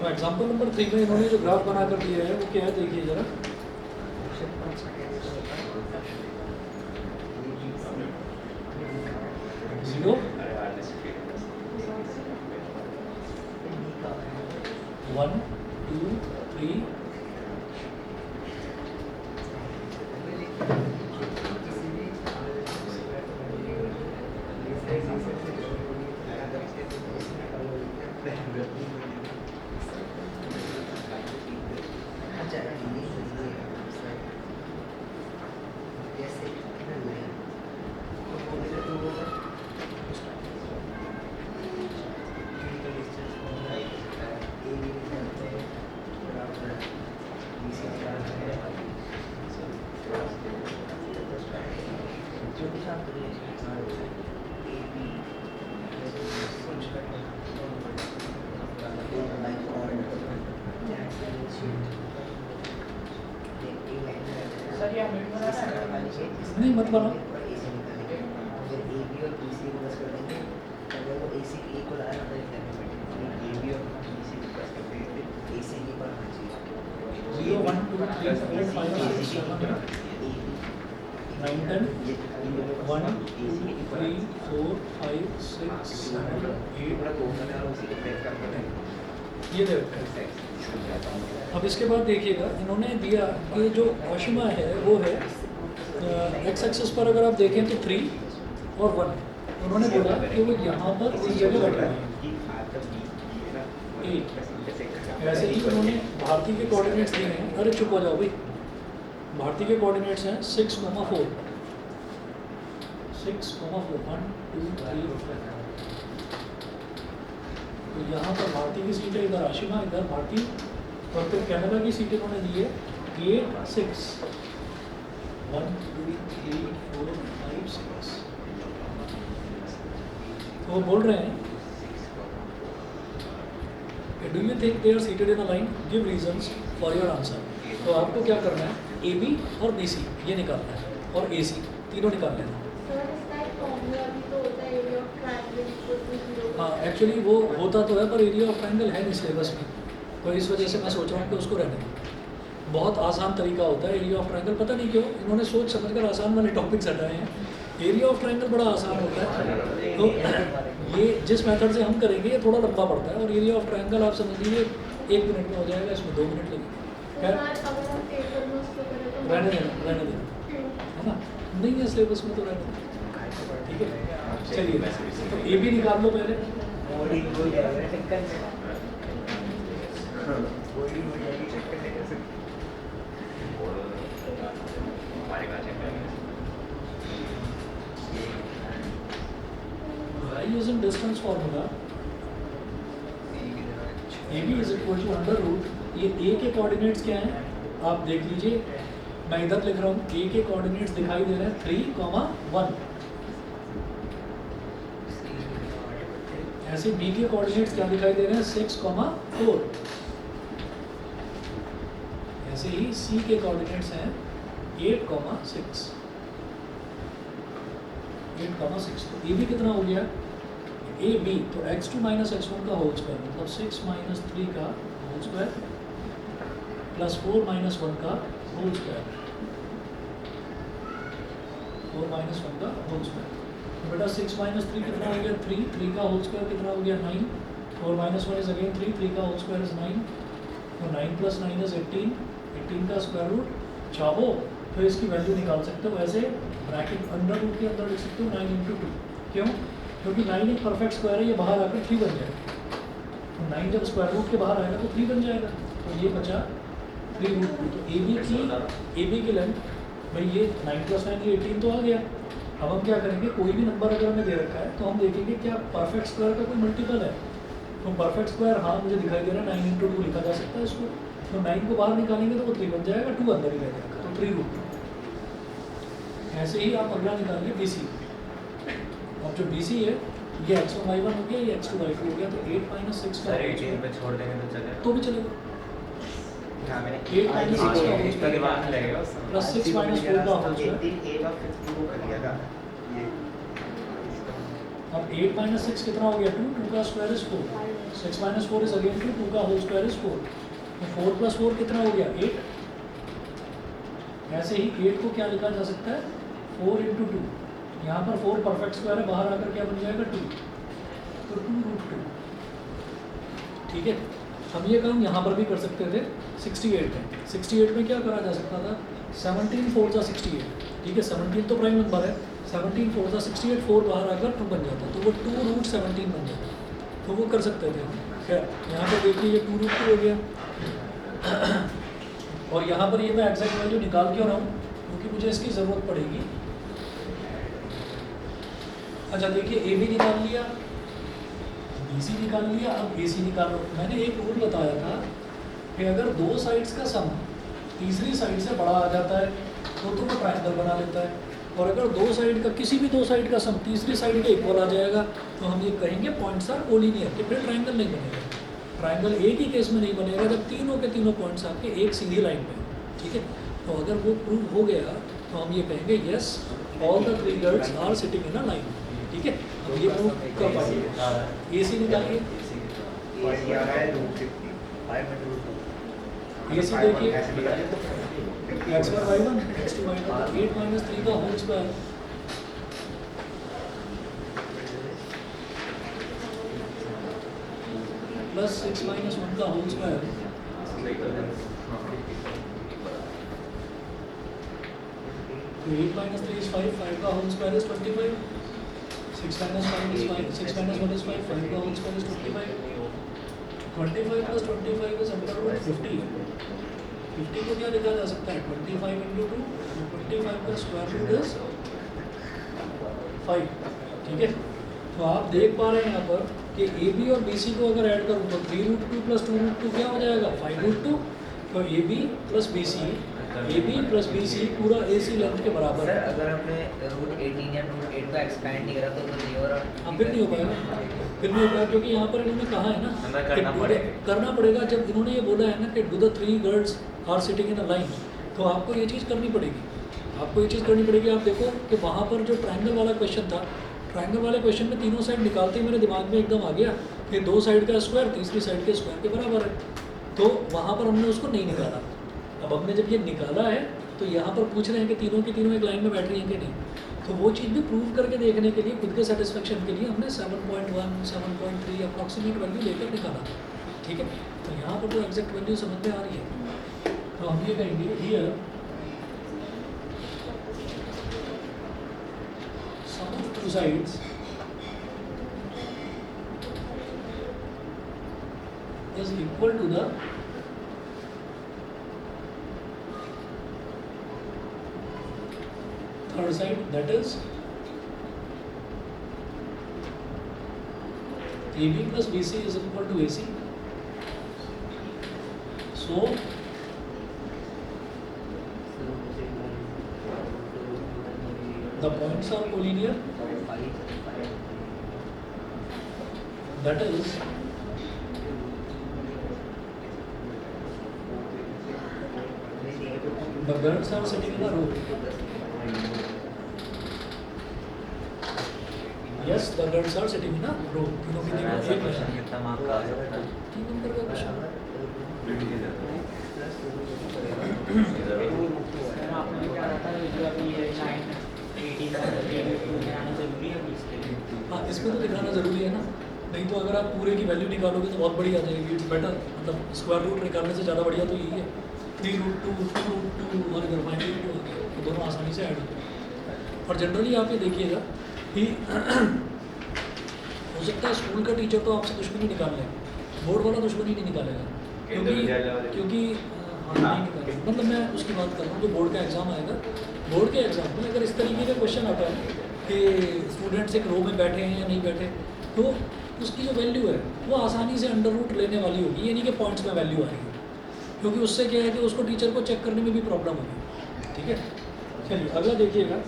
एग्जाम्पल नंबर 3 में इन्होंने जो ग्राफ बना कर दिया है वो क्या है, देखिए जरा। जीरो 1 2 3 जो भी छात्र सर ये हमें नहीं मत बनाओ। जीरो 1 2 3 4 5 6 7 9 10 1 2 3 4 5 6 7 8 ये देखो। अब इसके बाद देखिएगा इन्होंने दिया कि जो ऑशिमा है वो है एक्स एक्सिस पर अगर आप देखें तो 3 और 1 उन्होंने बोला कि वो यहाँ पर इस जगह बैठे हुए हैं। ऐसे ही उन्होंने भारतीय के कोऑर्डिनेट्स दिए हैं। अरे चुप हो जाओ भाई। भारतीय के कोऑर्डिनेट्स हैं 6, 4 6, 4 1 2 3 4। तो यहाँ पर भारतीय की सीटें, इधर आशिमा, इधर भारतीय, और फिर कनाडा की सीटें उन्होंने दी है 8 6 1 2 3 4 5 6। तो वो बोल रहे हैं do you think they are seated in a line, give reasons for your answer. तो आपको क्या करना है, ए बी और बी सी ये निकालना है और ए सी तीनों निकाल लेना। हाँ एक्चुअली वो होता तो है पर एरिया ऑफ ट्रायंगल है नहीं सिलेबस में, तो इस वजह से मैं सोच रहा हूँ कि उसको रहने दें। बहुत आसान तरीका होता है एरिया ऑफ ट्रायंगल, पता नहीं क्यों इन्होंने सोच समझकर आसान वाले टॉपिक्स हटाए हैं। एरिया ऑफ ट्रायंगल बड़ा आसान होता है, तो ये जिस मेथड से हम करेंगे ये थोड़ा लंबा पड़ता है, और एरिया ऑफ ट्रायंगल आप समझ लीजिए 1 मिनट में हो जाएगा, इसमें 2 मिनट लगेंगे। खैर रहने देना है ना, नहीं है सिलेबस में तो रहने देना, ठीक है। चलिए तो ए बी निकाल लो पहले। By using distance formula, AB is equal to under root, ये A के कोऑर्डिनेट्स क्या हैं आप देख लीजिए, मैं इधर लिख रहा हूँ A के कोऑर्डिनेट्स दिखाई दे रहे हैं 3, 1। ऐसे B के कोऑर्डिनेट्स क्या दिखाई दे रहे हैं 6, 4। ऐसे ही C के कोऑर्डिनेट्स हैं 8, 6। 8, 6। तो ए बी कितना हो गया, ए बी तो x2 - x1 का होल स्क्वायर, मतलब 6 - 3 का होल स्क्वायर प्लस 4 - 1 का होल स्क्वायर, 4 - 1 का होल स्क्वायर। तो बेटा 6 - 3 कितना हो गया 3, 3 का होल स्क्वायर कितना हो गया 9, 4 - 1 इज अगेन 3, 3 का होल स्क्वायर इज 9, तो 9 + 9 इज 18, 18 का स्क्वायर रूट। चाहो तो इसकी वैल्यू निकाल सकते हो, वैसे ब्रैकेट अंडर रूट के अंदर लिख सकते हो 9 × 2। क्यों? क्योंकि 9 एक परफेक्ट स्क्वायर है, ये बाहर आकर 3 बन जाएगा। तो 9 जब स्क्वायर रूट के बाहर आएगा तो 3 बन जाएगा, तो ये बचा 3√2। तो ए बी की लेंथ भाई ये 9 + 9 ये 18 तो आ गया। अब हम क्या करेंगे, कोई भी नंबर अगर हमें दे रखा है तो हम देखेंगे क्या परफेक्ट स्क्वायर का कोई मल्टीपल है। तो परफेक्ट स्क्वायर हाँ मुझे दिखाई दे रहा है 9 × 2 लिखा जा सकता है इसको, तो 9 को बाहर निकालेंगे तो वो 3 बन जाएगा, 2 अंदर ही रह जाएगा, तो 3√2। ऐसे ही आप अगला निकालिए बी सी। अब जो बी सी है ये x1 y1 हो गया, ये x2 y2 हो गया, तो 8 - 6 का सर 18 पे छोड़ देंगे तो चलेगा, तो भी चलेगा। हाँ मैंने 8 - 6 का होल इसका स्क्वायर दिमाग लगेगा प्लस 6 - 4 का होल स्क्वायर। अब 8 - 6 कितना हो गया 2, 2 का स्क्वायर इज 4, 6 - 4 इज अगेन 2, 2 का होल स्क्वायर इज 4, तो 4 + 4 कितना हो गया 8। ऐसे ही 8 को क्या लिखा जा सकता है 4 × 2, यहाँ पर 4 परफेक्ट स्क्वायर है, बाहर आकर क्या बन जाएगा 2, तो 2√2। ठीक है, हम ये काम यहाँ पर भी कर सकते थे 68 में। 68 में क्या करा जा सकता था 17 4 × 68, ठीक है 17 तो प्राइम नंबर है, 17 4 × 68, 4 बाहर आकर 2 बन जाता, तो वो 2√17 बन जाता, तो वो कर सकते थे। खैर यहाँ पर देखिए ये 2√2 हो गया। और यहाँ पर ये मैं एग्जैक्ट वैल्यू निकाल क्यों रहा हूँ, क्योंकि मुझे इसकी ज़रूरत पड़ेगी। अच्छा देखिए ए बी निकाल लिया, बी सी निकाल लिया, अब ए सी निकालो। मैंने एक रूल बताया था कि अगर 2 साइड्स का सम तीसरी साइड से बड़ा आ जाता है तो वो ट्रायंगल बना लेता है। और अगर दो साइड का किसी भी दो साइड का सम तीसरी साइड के इक्वल आ जाएगा तो हम ये कहेंगे पॉइंट्स आर कोलिनियर, कि फिर ट्रायंगल नहीं बनेगा। ट्रायंगल एक ही केस में नहीं बनेगा जब तीनों के तीनों पॉइंट्स आपके एक सीधी लाइन में, ठीक है। तो अगर वो प्रूव हो गया तो हम ये कहेंगे yes all the three girls are sitting in a line, ठीक है। अब ये प्रूव कर पाएंगे। ए सी निकालिए, ए सी देखिए x1 y1 x2 y2 8 - 3 का होल स्क्वायर प्लस 6 - 1 का होल स्क्वायर तो 8 - 3 is 5, 5 का whole square is 25, 6 - 5 is 5, 6 - 1 is 5, 5 का whole square is 25, 25 plus 25 is under root 50, 50 को क्या लिखा जा सकता है 25 into 2, 25 का स्क्वायर रूट इज 5, ठीक है। तो आप देख पा रहे हैं यहाँ पर कि ए बी और बी सी को अगर ऐड करूँ तो 3√2 + 2√2 क्या हो जाएगा 5√2। तो A B plus B C पूरा ए सी लेंथ के बराबर है। अगर हमने √18 या √8 को एक्सपेंड नहीं करा तो नहीं हो रहा। हाँ, फिर नहीं हो पाएगा, फिर नहीं हो पाएगा, क्योंकि यहाँ पर इन्होंने कहा है ना हमें कि करना पड़ेगा। जब इन्होंने ये बोला है ना कि do the three girls are sitting in a line, तो आपको ये चीज़ करनी पड़ेगी, आपको ये चीज़ करनी पड़ेगी। आप देखो कि वहाँ पर जो ट्रायंगल वाला क्वेश्चन था, ट्रायंगल वाले क्वेश्चन में तीनों साइड निकालते ही मेरे दिमाग में एकदम आ गया कि दो साइड का स्क्वायर तीसरी साइड के स्क्वायर के बराबर है। तो वहाँ पर हमने उसको नहीं निकाला। अब हमने जब ये निकाला है तो यहाँ पर पूछ रहे हैं कि तीनों की तीनों एक लाइन में बैठ रही हैं कि नहीं। तो वो चीज़ भी प्रूव करके देखने के लिए खुद के सेटिस्फेक्शन के लिए हमने 7.1 7.3 अप्रॉक्सीमेट वैल्यू लेकर निकाला, ठीक है। तो यहाँ पर जो एग्जैक्ट वैल्यू समझ में आ रही है तो हम ये कहेंगे here sum of two sides is equal to the third side, that is AB plus BC is equal to AC. So the points are collinear, that is the girls are sitting in a row. Yes, the girls are sitting in a row. तीनों की तीनों एक line. कितना mark का आ सकता है? 3 number का question. आपने क्या रहा था जो अभी ये 9 18 आना जरूरी है अभी इसके लिए? हाँ, इसमें तो दिखाना ज़रूरी है ना, नहीं तो अगर आप पूरे की वैल्यू निकालोगे तो बहुत बड़ी आ जाएगी। इट्स बेटर, मतलब स्क्वायर रूट निकालने से ज़्यादा बढ़िया तो यही है 3√2 2√2 और इधर 5√2 तो दोनों आसानी से ऐड होते हैं। और जनरली आप ये देखिएगा कि हो सकता है स्कूल का टीचर तो आपसे दुश्मनी निकाल ले, बोर्ड वाला दुश्मनी नहीं निकालेगा, क्योंकि नहीं निकालेगा। मतलब मैं उसकी बात कर रहा हूँ जो बोर्ड का एग्ज़ाम आएगा, बोर्ड के एग्ज़ाम में अगर इस तरीके का क्वेश्चन आता है कि स्टूडेंट्स एक रो में बैठे हैं या नहीं बैठे, तो उसकी जो वैल्यू है वो आसानी से अंडर रूट लेने वाली होगी, ये नहीं कि पॉइंट्स में वैल्यू आ रही है, क्योंकि उससे क्या है कि उसको टीचर को चेक करने में भी प्रॉब्लम होगी, ठीक है। चलिए अगला देखिएगा,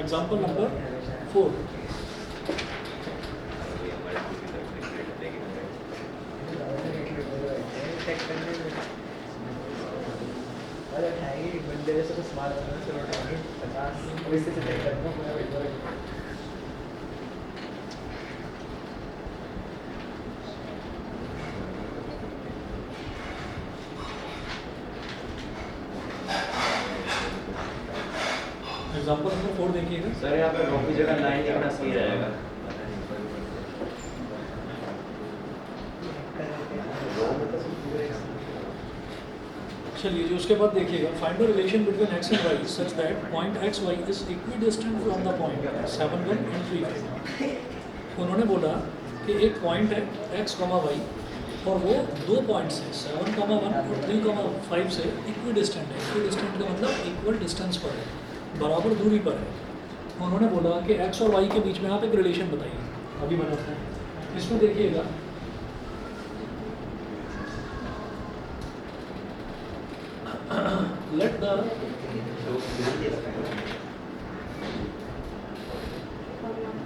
एग्जाम्पल नंबर 4। एग्जाम्पल नंबर 4 देखिएगा। सर यहाँ पे रो की जगह लाइन लिखना सही रहेगा। चलिए जी, उसके बाद देखिएगा, find the relation between x and y such that point x y is equidistant from the point 7 1 and 3 5। उन्होंने बोला कि एक पॉइंट है x, y और वो दो पॉइंट्स हैं 7, 1 और 3, 5 से इक्विडिस्टेंट है। इक्विडिस्टेंट का मतलब इक्वल डिस्टेंस पर है, बराबर दूरी पर है। उन्होंने बोला कि x और y के बीच में आप एक रिलेशन बताइए, अभी बनाते हैं। इसमें देखिएगा let the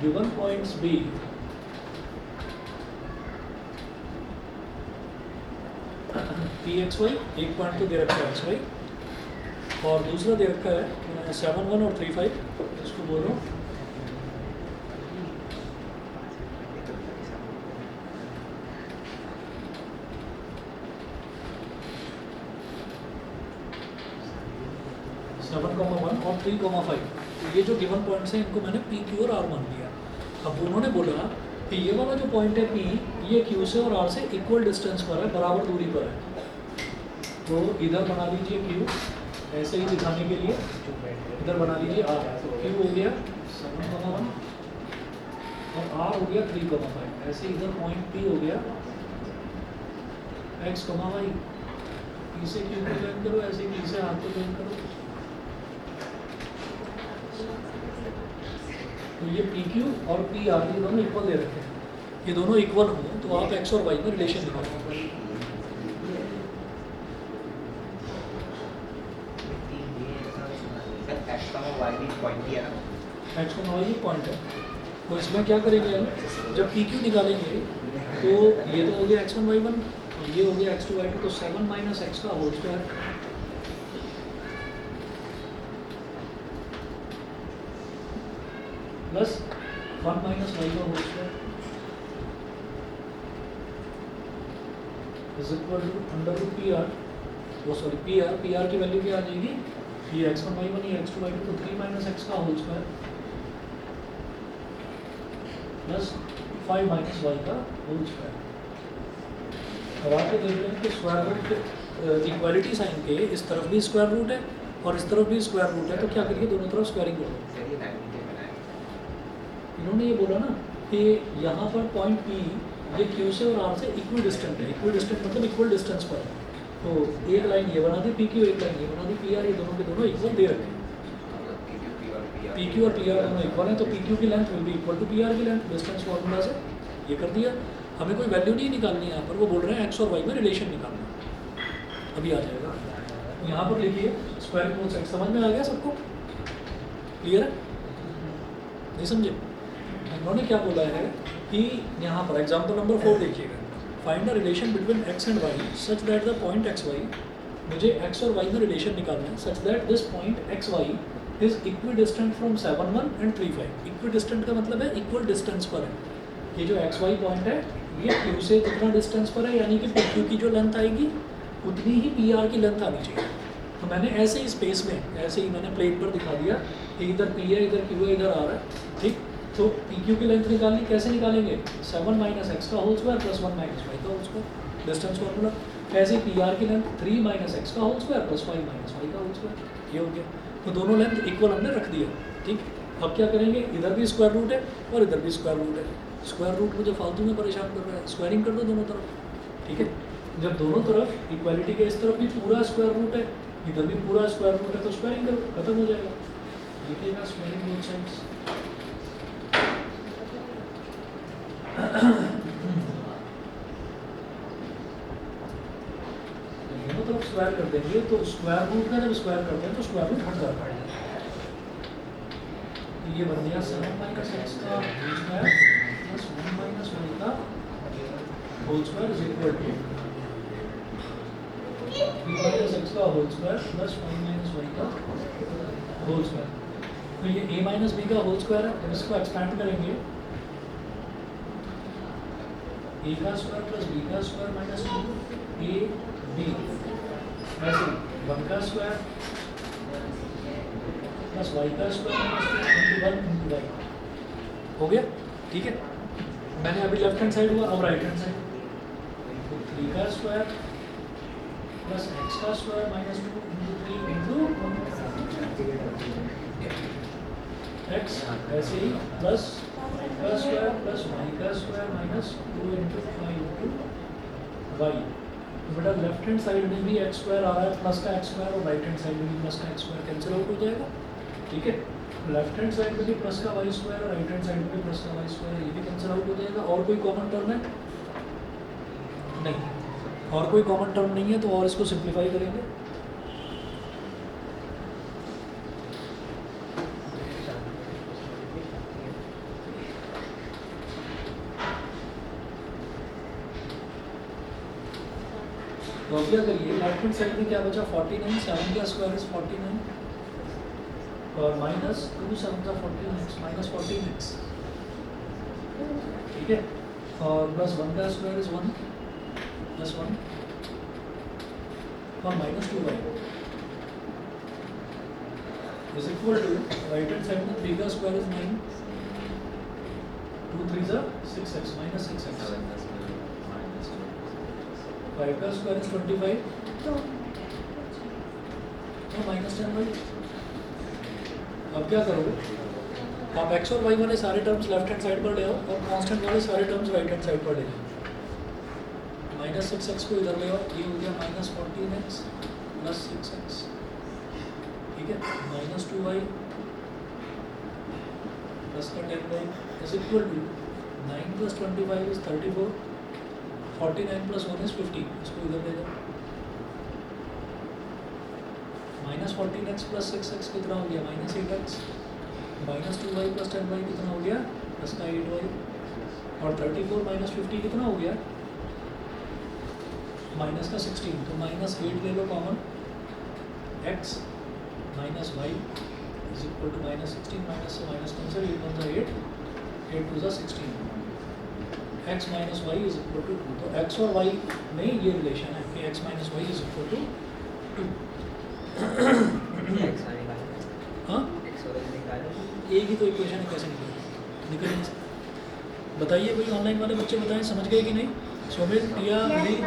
given points be P x y, एक पॉइंट तो दे रखा है एक्स वाई, और दूसरा दे रखा है 7 1 और 3 5, इसको बोलो सेवन कॉमा 1 और 3,5। तो ये जो गिवन पॉइंट्स हैं इनको मैंने पी क्यू और आर मान लिया। अब उन्होंने बोला कि ये वाला जो पॉइंट है पी, ये क्यू से और आर से इक्वल डिस्टेंस पर है, बराबर दूरी पर है। तो इधर बना लीजिए क्यू, ऐसे ही दिखाने के लिए इधर बना लीजिए आर। तो क्यू हो गया 7,1 और आर हो गया 3,5। ऐसे इधर पॉइंट पी हो गया एक्स कमा वाई। पी से क्यू को ज्वाइन करो, ऐसे पी से आर को ज्वाइन करो। तो ये पी क्यू और पी आर ये दोनों इक्वल दे रखे हैं। ये दोनों इक्वल हो तो आप एक्स और वाई में रिलेशन निकालो। एक्स का वाई भी पॉइंट दिया ना, एक्स को वाई पॉइंट है। तो इसमें क्या करेंगे हम, जब पी क्यू निकालेंगे तो ये तो हो गया x1 y1 और ये हो गया x2 y2, तो 7 माइनस एक्स का whole square plus 1 minus Y का whole square is equal to under root P R. वो सॉरी पी आर की वैल्यू क्या आ जाएगी, ये x1 y1 ये x2 y2, तो 3 माइनस एक्स का whole square plus 5 minus Y का होल स्क्वायर। अब आप देख रहे हैं कि स्क्वायर रूट इक्वालिटी साइन के इस तरफ भी स्क्वायर रूट है और इस तरफ भी स्क्वायर रूट है, तो क्या करिए दोनों तरफ स्क्वायरिंग कर दो। इन्होंने ये बोला ना कि यहाँ पर पॉइंट पी ये क्यू से और आर से इक्वल डिस्टेंट है। इक्वल डिस्टेंट मतलब इक्वल डिस्टेंस पर है। तो एक लाइन ये बना दी पी क्यू, एक लाइन ये बना दी पी आर, ये दोनों के दोनों इक्वल दे रखे हैं। पी क्यू और पी आर दोनों इक्वल हैं, तो पी क्यू की length will be equal to P R की लेंथ डिस्टेंस फार्मूला से। ये कर दिया, हमें कोई वैल्यू नहीं निकालनी है यहाँ पर। वो बोल रहे हैं एक्स और वाई में रिलेशन निकालना, अभी आ जाएगा। यहाँ पर लिखिए स्क्वायर रूट एक्स। समझ में आ गया सबको, क्लियर है? नहीं समझे? उन्होंने क्या बोला है कि यहाँ पर एग्जाम्पल नंबर 4 देखिएगा, find the relation between x and y such that the point x y, मुझे एक्स और वाई में रिलेशन निकालना है, such that this point x y is equidistant from 7 1 and 3 5। Equidistant का मतलब है equal distance पर है। ये जो एक्स वाई पॉइंट है ये क्यू से कितना डिस्टेंस पर है, यानी कि पी क्यू की जो लेंथ आएगी उतनी ही पी आर की लेंथ आनी चाहिए। तो मैंने ऐसे ही स्पेस में ऐसे ही मैंने प्लेट पर दिखा दिया कि इधर पी है, इधर क्यू है, इधर आर है, ठीक। तो पी क्यू की लेंथ निकालनी कैसे निकालेंगे, 7 माइनस एक्स का whole square plus 1 minus Y का होल स्क्वायर, डिस्टेंस फार्मूला। ऐसे ही पी आर की लेंथ 3 माइनस एक्स का whole square plus 5 minus Y का होल स्क्वायर, ये हो गया। तो दोनों लेंथ इक्वल हमने रख दिया, ठीक। अब क्या करेंगे, इधर भी स्क्वायर रूट है और इधर भी स्क्वायर रूट है। स्क्वायर रूट मुझे फालतू में परेशान कर रहा है, स्क्वायरिंग कर दो दोनों तरफ, ठीक है। जब दोनों तरफ इक्वालिटी के इस तरफ भी पूरा स्क्वायर रूट है, इधर भी पूरा स्क्वायर रूट है, तो स्क्वायरिंग करो, खत्म हो जाएगा। लिखिएगा स्क्वायरिंग बोथ साइड्स। दोनों तरफ स्क्वायर कर देंगे तो स्क्वायर रूट का जब स्क्वायर करते हैं तो स्क्वायर रूट हट जाता है। तो ये बन गया 7 माइनस एक्स का whole square plus 1 minus Y का whole square is equal to 3 minus x का whole square plus 5 minus Y का होल स्क्वायर। तो ये a माइनस बी का होल स्क्वायर है, तो इसको एक्सपेंड करेंगे a का स्क्वायर प्लस b का स्क्वायर माइनस 2ab, ऐसे 1 का स्क्वायर प्लस y का स्क्वायर माइनस 1 इंटू y हो गया, ठीक है। मैंने अभी लेफ्ट हैंड साइड हुआ, अब राइट हैंड साइड, तो 3 का स्क्वायर प्लस x का square minus 2 into 3 into x, ऐसे ही प्लस का स्क्वायर प्लस y का square minus 2 into 5 into y। तो बेटा लेफ्ट हैंड साइड में भी एक्स स्क्वायर आ रहा है प्लस का एक्स स्क्वायर, और राइट हैंड साइड में भी प्लस का एक्स स्क्वायर कैंसिल आउट हो जाएगा, ठीक है। लेफ्ट हैंड साइड में भी प्लस का वाई स्क्वायर और राइट हैंड साइड में भी प्लस का वाई स्क्वायर, ये भी कैंसिल आउट हो जाएगा। और कोई कॉमन टर्म है नहीं, और कोई कॉमन टर्म नहीं है, तो और इसको सिंप्लीफाई करेंगे। तो अब क्या करिए, लेफ्ट हैंड साइड में क्या बचा 49, 7 का स्क्वायर इज 49 और माइनस 2 7 का 14x माइनस 14x, ठीक है, और प्लस 1 का स्क्वायर इज 1 प्लस 1 और minus 2y is equal to right hand side में 3 का square is 9 2 3 6x minus 6x 5 का स्क्वायर इज 25 तो माइनस 10y। अब क्या करोगे, आप x और y वाले सारे टर्म्स लेफ्ट हैंड साइड पर ले आओ और कांस्टेंट वाले सारे टर्म्स राइट हैंड साइड पर ले आओ। माइनस 6x को इधर ले आओ, ये हो गया माइनस 14x प्लस 6x, ठीक है, माइनस 2y प्लस का 10y is equal to 9 plus 25 is 34 49 plus 1 is 50, इसको इधर ले जाओ। माइनस 14x प्लस 6x कितना हो गया minus 8x, minus 2y plus 10y कितना हो गया प्लस का 8y और 34 माइनस 50 कितना हो गया माइनस का 16, तो माइनस 8 ले लो common, x minus y is equal to minus 16 minus से minus cancel 8 1 8 8 2 16, x minus y is equal to 2। तो x और y में ये रिलेशन है कि x minus y is equal to 2। हाँ, एक ही तो इक्वेशन कैसे निकल नहीं सकती, बताइए कोई ऑनलाइन वाले बच्चे बताएं, समझ गए कि नहीं? सोमित प्रिया नहीं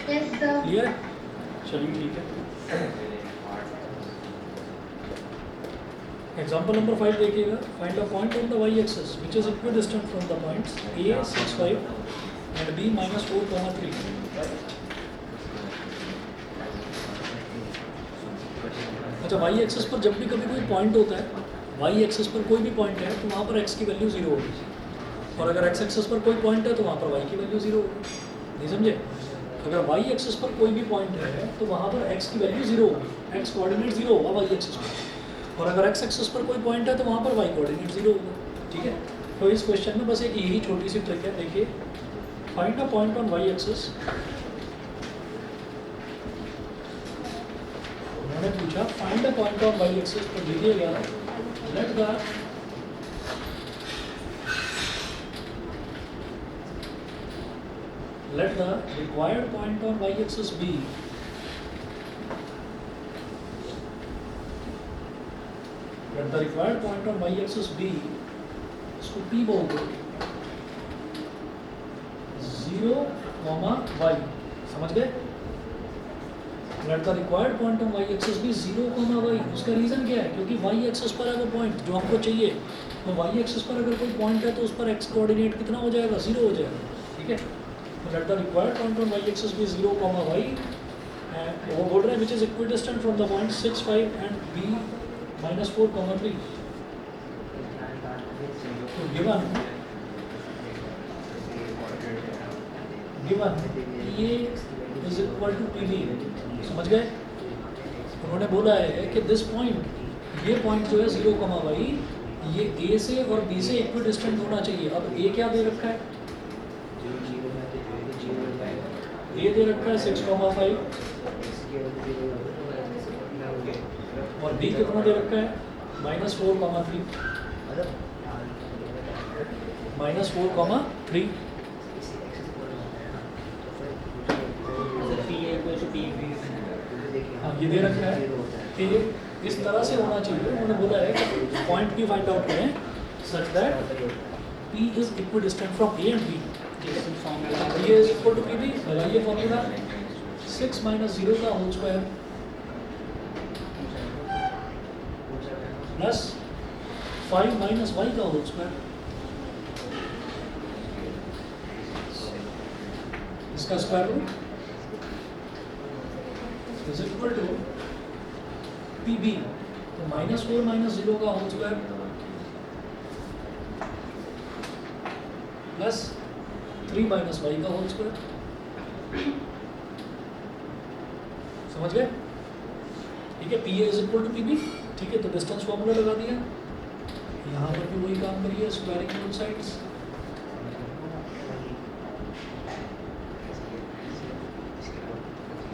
क्लियर, चलिए ठीक है। एग्जाम्पल नंबर 5 देखिएगा, find a point on the y axis which is equidistant from the points a 6 5 and b -4 3। अच्छा, y एक्सिस पर जब भी कभी कोई पॉइंट होता है, y एक्सिस पर कोई भी पॉइंट है तो वहाँ पर x की वैल्यू 0 होगी, और अगर x एक्सिस पर कोई पॉइंट है तो वहाँ पर y की वैल्यू 0 होगी, नहीं समझे? अगर y एक्सिस पर कोई भी पॉइंट है तो वहाँ पर x की वैल्यू 0 होगी, x कोऑर्डिनेट 0 होगा y एक्सिस पर, और अगर x एक्सिस पर कोई पॉइंट है तो वहाँ पर y कोऑर्डिनेट 0 होगा, ठीक है। तो इस क्वेश्चन में बस एक यही छोटी सी ट्रिक है, देखिए, find a point on y axis. उन्होंने पूछा find a point on y axis, तो लिखिएगा let the required point on y axis be let the required point on y axis be, इसको p बोलते हैं, 0, y, समझ गए? Let the required point on y axis be 0, y। उसका reason क्या है? क्योंकि y एक्सिस पर है वो पॉइंट जो हमको चाहिए, तो y एक्सिस पर अगर कोई पॉइंट है तो उस पर x कोऑर्डिनेट कितना हो जाएगा 0 हो जाएगा, ठीक है। Let the required point on y axis be 0, y, and वो बोल रहे हैं which is equidistant from the point 6 5 and b -4, 3। तो given a is equal to pb, समझ गए? उन्होंने बोला है कि दिस पॉइंट, ये पॉइंट जो है 0, y, ये a से और b से इक्विडिस्टेंट होना चाहिए। अब a क्या दे रखा है? ये दे रखा है 6, 5 और b कितना दे रखा है -4, 3 -4, 3। हाँ, ये दे रखा है कि इस तरह से होना चाहिए। उन्होंने बोला है कि पॉइंट की फाइंड आउट करें such that p is equidistant from a and b। ये इज इक्वल टू pb, लगाइए फॉर्मूला 6 - 0 का होल स्क्वायर प्लस 5 - y का होल स्क्वायर, इसका square root is equal to pb, तो -4 - 0 का होल स्क्वायर प्लस 3 - y का whole square, समझ गए? ठीक है, P is equal to P B, ठीक है। तो डिस्टेंस फॉर्मूला लगा दिया, यहाँ पर भी वही काम करिए, स्क्वायरिंग बोथ साइड्स।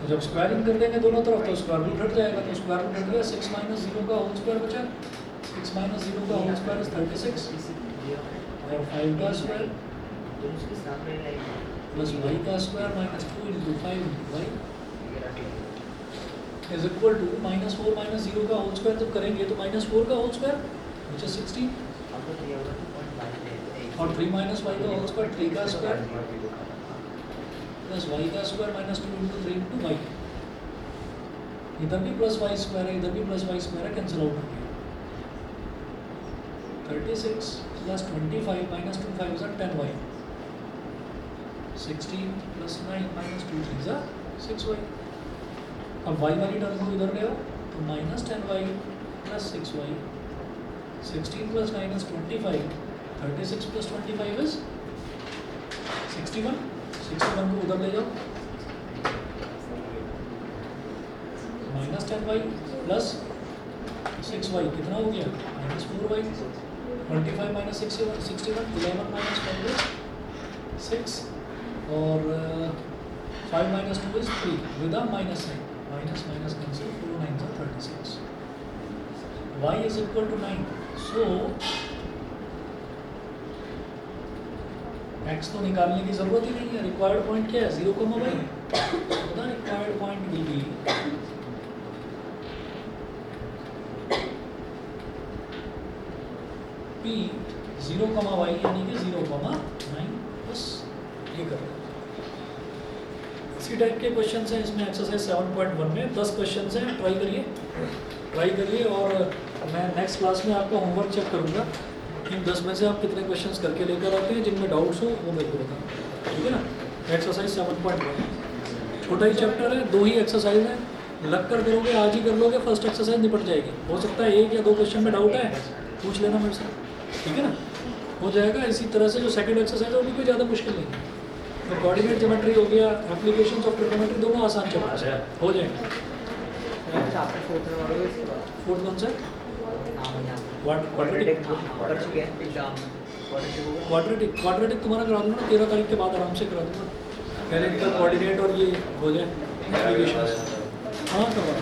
तो जब स्क्वायरिंग कर देंगे दोनों तरफ तो स्क्वायर रूट हट जाएगा, तो स्क्वायर रूट हट गया 6 माइनस 0 का होल स्क्वायर बचा, 6 माइनस 0 का होल स्क्वायर इज 36 और 5 का स्क्वायर प्लस y का square minus 2 into 5y is equal to minus 4 minus 0 का होल स्क्वायर जब करेंगे तो माइनस 4 का होल स्क्वायर विच इज 16 और 3 माइनस y का होल स्क्वायर 3 का स्क्वायर प्लस y का square minus 2 into 3 into y, इधर भी प्लस y स्क्वायर है इधर भी प्लस y स्क्वायर है, कैंसिल आउट हो गया 36 plus 25 minus 2 5 is 10y 16 plus 9 minus 2 3 is 6y। अब y वाली टर्म को इधर ले आओ तो minus 10y plus 6y 16 plus 9 is 25 36 plus 25 is 61 61 को उधर ले जाओ माइनस 10y प्लस 6y कितना हो गया minus 4y 25 minus 61 11 minus 5 is 6 और 5 minus 2 is 3 with a minus sign minus minus cancel 4 9s are 36 y is equal to 9 so x तो निकालने की जरूरत ही नहीं है, रिक्वायर्ड पॉइंट क्या है 0, y the required point will be p 0, y यानी कि 0, 9 बस ये कर लो। इसी टाइप के क्वेश्चन हैं इसमें एक्सरसाइज 7.1 में 10 क्वेश्चन हैं, ट्राई करिए और मैं नेक्स्ट क्लास में आपका होमवर्क चेक करूँगा इन 10 में से आप कितने क्वेश्चंस करके लेकर आते हैं, जिनमें डाउट्स हो वो मेरे को बताना, ठीक है ना। एक्सरसाइज 7.1 छोटा ही चैप्टर है, 2 ही एक्सरसाइज है, लग कर करोगे आज ही कर लोगे, फर्स्ट एक्सरसाइज निपट जाएगी। हो सकता है 1 या 2 क्वेश्चन में डाउट है, पूछ लेना मेरे से, ठीक है ना, हो जाएगा। इसी तरह से जो सेकंड एक्सरसाइज है वो भी कोई ज़्यादा मुश्किल नहीं है, तो कोऑर्डिनेट ज्योमेट्री हो गया, एप्लीकेशंस ऑफ ट्रिग्नोमेट्री दोनों आसान चैप्टर हो जाएंगे। फोर्थ कौन सा क्वाड्रेटिक तुम्हारा करा दूंगा ना 13 तारीख के बाद आराम से करा दूंगा, पहले इनका कोऑर्डिनेट और ये हो जाए एप्लीकेशंस। हाँ करवा